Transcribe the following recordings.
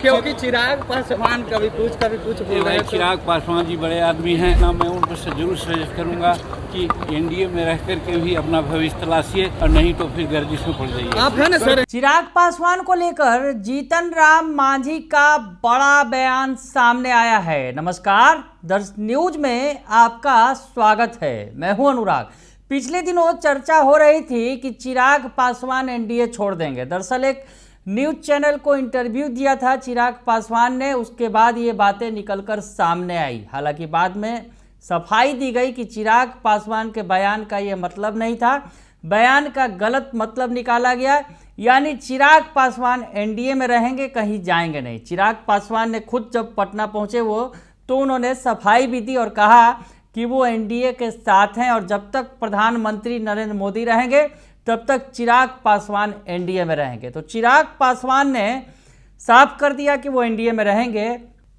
क्योंकि चिराग पासवान कभी कुछ बोल रहे थे। चिराग पासवान जी बड़े आदमी हैं ना, मैं उन पर से जरूर सजेस्ट करूंगा कि एनडीए में रह करके भी अपना भविष्य तलाशिए और नहीं तो फिर गर्दिश में पड़ जाइए। आप है ना सर। चिराग पासवान को लेकर जीतन राम मांझी का बड़ा बयान सामने आया है। नमस्कार, दर्श न्यूज में आपका स्वागत है। मैं हूं अनुराग। पिछले दिनों चर्चा हो रही थी कि चिराग पासवान एनडीए छोड़ देंगे। दरअसल एक न्यूज चैनल को इंटरव्यू दिया था चिराग पासवान ने, उसके बाद ये बातें निकलकर सामने आई। हालांकि बाद में सफाई दी गई कि चिराग पासवान के बयान का ये मतलब नहीं था, बयान का गलत मतलब निकाला गया, यानी चिराग पासवान एनडीए में रहेंगे, कहीं जाएंगे नहीं। चिराग पासवान ने खुद जब पटना पहुंचे तो उन्होंने सफाई भी दी और कहा कि वो एनडीए के साथ हैं और जब तक प्रधानमंत्री नरेंद्र मोदी रहेंगे तब तक चिराग पासवान एनडीए में रहेंगे। तो चिराग पासवान ने साफ कर दिया कि वो एनडीए में रहेंगे।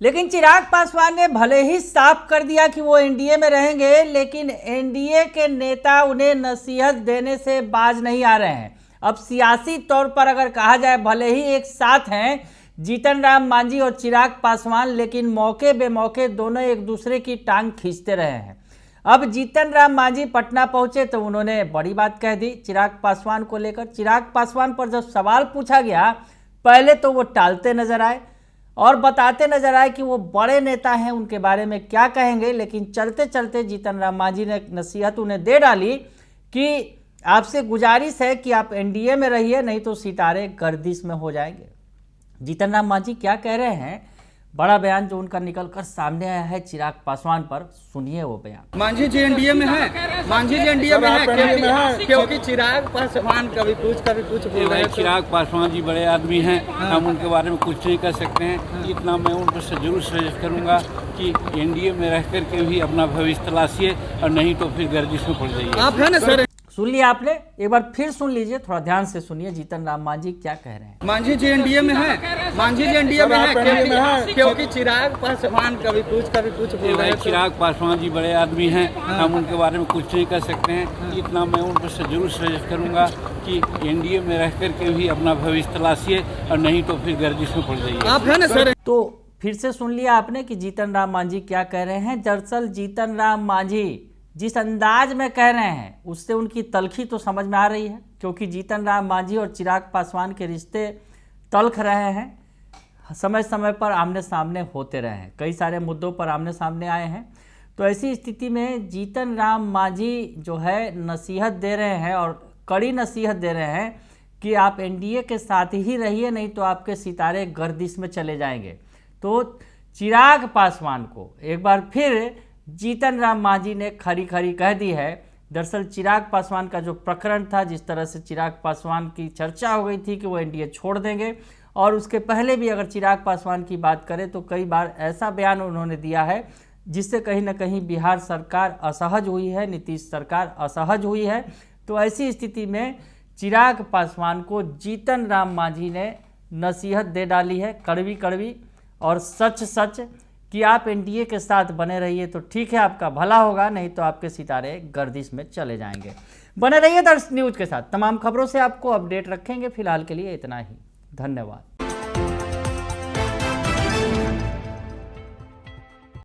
लेकिन चिराग पासवान ने भले ही साफ कर दिया कि वो एनडीए में रहेंगे, लेकिन एनडीए के नेता उन्हें नसीहत देने से बाज नहीं आ रहे हैं। अब सियासी तौर पर अगर कहा जाए, भले ही एक साथ हैं जीतन राम मांझी और चिराग पासवान, लेकिन मौके बेमौके दोनों एक दूसरे की टांग खींचते रहे हैं। अब जीतन राम मांझी पटना पहुंचे तो उन्होंने बड़ी बात कह दी चिराग पासवान को लेकर। चिराग पासवान पर जब सवाल पूछा गया, पहले तो वो टालते नजर आए और बताते नजर आए कि वो बड़े नेता हैं, उनके बारे में क्या कहेंगे। लेकिन चलते चलते जीतन राम मांझी ने एक नसीहत उन्हें दे डाली कि आपसे गुजारिश है कि आप एनडीए में रहिए, नहीं तो सितारे गर्दिश में हो जाएंगे। जीतन राम मांझी क्या कह रहे हैं, बड़ा बयान जो उनका निकलकर सामने आया है चिराग पासवान पर, सुनिए वो बयान। मांझी जी एनडीए में है, मांझी जी एनडीए में है क्योंकि चिराग पासवान कभी कुछ बोल रहे थे। चिराग पासवान जी बड़े आदमी हैं, हम उनके बारे में कुछ नहीं कर सकते हैं। इतना मैं उन पर से जरूर सजेस्ट करूंगा कि एनडीए में रह करके भी अपना भविष्य तलाशिए और नहीं तो फिर गर्दिश में पड़ जाइए। आप है ना सर। सुन लिया आपने, एक बार फिर सुन लीजिए, थोड़ा ध्यान से सुनिए जीतन राम मांझी क्या कह रहे हैं। मांझी जी एनडीए में है, मांझी जी एनडीए में है क्योंकि चिराग पासवान कभी कुछ बोल रहे थे। चिराग पासवान जी बड़े आदमी हैं, हम उनके बारे में कुछ नहीं कर सकते हैं। इतना मैं उन पर से जरूर सजेस्ट करूंगा कि एनडीए में रह करके भी अपना भविष्य तलाशिए और नहीं तो फिर गर्दिश में पड़ जाइए। आप है ना सर। तो फिर से सुन लिया आपने कि जीतन राम मांझी क्या कह रहे हैं। दरअसल जीतन राम मांझी जिस अंदाज में कह रहे हैं उससे उनकी तलखी तो समझ में आ रही है, क्योंकि जीतन राम मांझी और चिराग पासवान के रिश्ते तल्ख रहे हैं, समय समय पर आमने सामने होते रहे हैं, कई सारे मुद्दों पर आमने सामने आए हैं। तो ऐसी स्थिति में जीतन राम मांझी जो है नसीहत दे रहे हैं और कड़ी नसीहत दे रहे हैं कि आप एनडीए के साथ ही रहिए, नहीं तो आपके सितारे गर्दिश में चले जाएंगे। तो चिराग पासवान को एक बार फिर जीतन राम मांझी ने खरी खरी कह दी है। दरअसल चिराग पासवान का जो प्रकरण था, जिस तरह से चिराग पासवान की चर्चा हो गई थी कि वो एनडीए छोड़ देंगे, और उसके पहले भी अगर चिराग पासवान की बात करें तो कई बार ऐसा बयान उन्होंने दिया है जिससे कहीं ना कहीं बिहार सरकार असहज हुई है, नीतीश सरकार असहज हुई है। तो ऐसी स्थिति में चिराग पासवान को जीतन राम मांझी ने नसीहत दे डाली है, कड़वी कड़वी और सच सच, कि आप एनडीए के साथ बने रहिए तो ठीक है, आपका भला होगा, नहीं तो आपके सितारे गर्दिश में चले जाएंगे। बने रहिए दर्श न्यूज के साथ, तमाम खबरों से आपको अपडेट रखेंगे। फिलहाल के लिए इतना ही, धन्यवाद।